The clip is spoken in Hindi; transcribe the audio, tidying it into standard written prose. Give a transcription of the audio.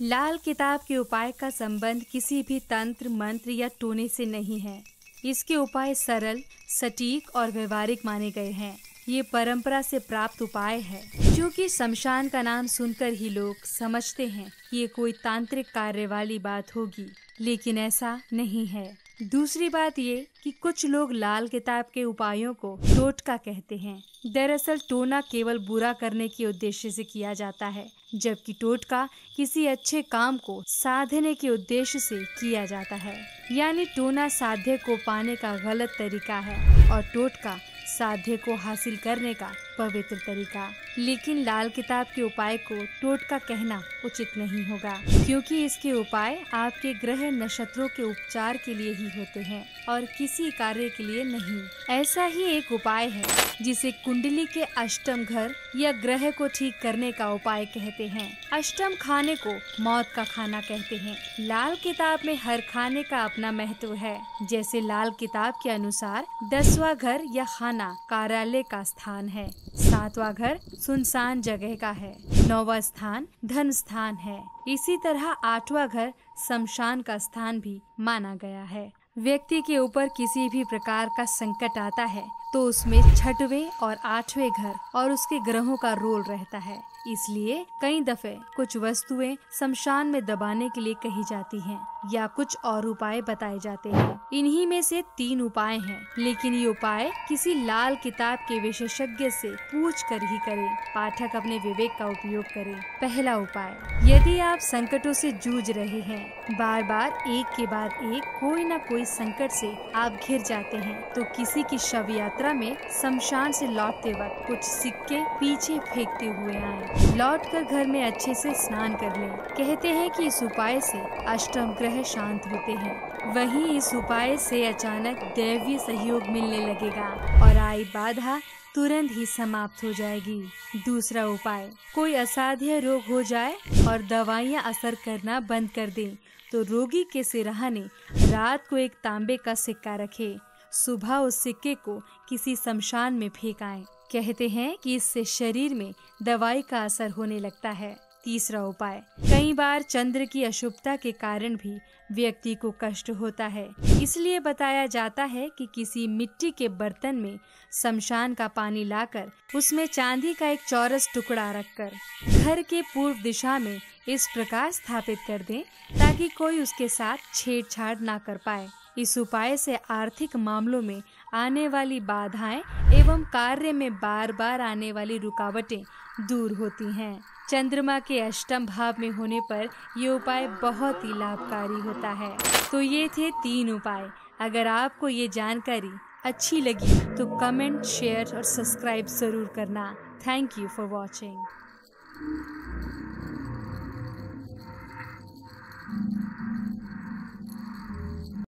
लाल किताब के उपाय का संबंध किसी भी तंत्र, मंत्र या टोने से नहीं है। इसके उपाय सरल, सटीक और व्यवहारिक माने गए हैं। ये परंपरा से प्राप्त उपाय है, क्योंकि शमशान का नाम सुनकर ही लोग समझते हैं कि ये कोई तांत्रिक कार्य वाली बात होगी, लेकिन ऐसा नहीं है। दूसरी बात ये कि कुछ लोग लाल किताब के उपायों को टोटका कहते हैं। दरअसल टोना केवल बुरा करने के उद्देश्य से किया जाता है, जबकि टोटका किसी अच्छे काम को साधने के उद्देश्य से किया जाता है। यानी टोना साध्य को पाने का गलत तरीका है और टोटका साध्य को हासिल करने का पवित्र तरीका। लेकिन लाल किताब के उपाय को टोटका कहना उचित नहीं होगा, क्योंकि इसके उपाय आपके ग्रह नक्षत्रों के उपचार के लिए ही होते हैं और किसी कार्य के लिए नहीं। ऐसा ही एक उपाय है जिसे कुंडली के अष्टम घर या ग्रह को ठीक करने का उपाय कहते हैं। अष्टम खाने को मौत का खाना कहते हैं। लाल किताब में हर खाने का अपना महत्व है। जैसे लाल किताब के अनुसार 10वां घर या खाना कार्यालय का स्थान है, 7वां घर सुनसान जगह का है, 9वां स्थान धन स्थान है। इसी तरह 8वां घर शमशान का स्थान भी माना गया है। व्यक्ति के ऊपर किसी भी प्रकार का संकट आता है तो उसमें 6वें और 8वें घर और उसके ग्रहों का रोल रहता है। इसलिए कई दफे कुछ वस्तुएं शमशान में दबाने के लिए कही जाती हैं या कुछ और उपाय बताए जाते हैं। इन्हीं में से 3 उपाय हैं, लेकिन ये उपाय किसी लाल किताब के विशेषज्ञ से पूछ कर ही करें। पाठक अपने विवेक का उपयोग करें। पहला उपाय, यदि आप संकटों से जूझ रहे हैं, बार बार एक के बाद एक कोई न कोई संकट से आप घिर जाते हैं, तो किसी की शव यात्रा में शमशान से लौटते वक्त कुछ सिक्के पीछे फेंकते हुए आए। लौटकर घर में अच्छे से स्नान कर लें। कहते हैं कि इस उपाय से अष्टम ग्रह शांत होते हैं। वहीं इस उपाय से अचानक दैवीय सहयोग मिलने लगेगा और आई बाधा तुरंत ही समाप्त हो जाएगी। दूसरा उपाय, कोई असाध्य रोग हो जाए और दवाइयाँ असर करना बंद कर दें, तो रोगी के सिरहाने रात को एक तांबे का सिक्का रखे, सुबह उस सिक्के को किसी शमशान में फेंक आएं। कहते हैं कि इससे शरीर में दवाई का असर होने लगता है। तीसरा उपाय, कई बार चंद्र की अशुभता के कारण भी व्यक्ति को कष्ट होता है, इसलिए बताया जाता है कि किसी मिट्टी के बर्तन में शमशान का पानी लाकर उसमें चांदी का एक चौरस टुकड़ा रखकर घर के पूर्व दिशा में इस प्रकार स्थापित कर दें ताकि कोई उसके साथ छेड़छाड़ ना कर पाए। इस उपाय से आर्थिक मामलों में आने वाली बाधाएं एवं कार्य में बार बार आने वाली रुकावटें दूर होती हैं। चंद्रमा के अष्टम भाव में होने पर ये उपाय बहुत ही लाभकारी होता है। तो ये थे 3 उपाय। अगर आपको ये जानकारी अच्छी लगी तो कमेंट, शेयर और सब्सक्राइब जरूर करना। Thank you for watching.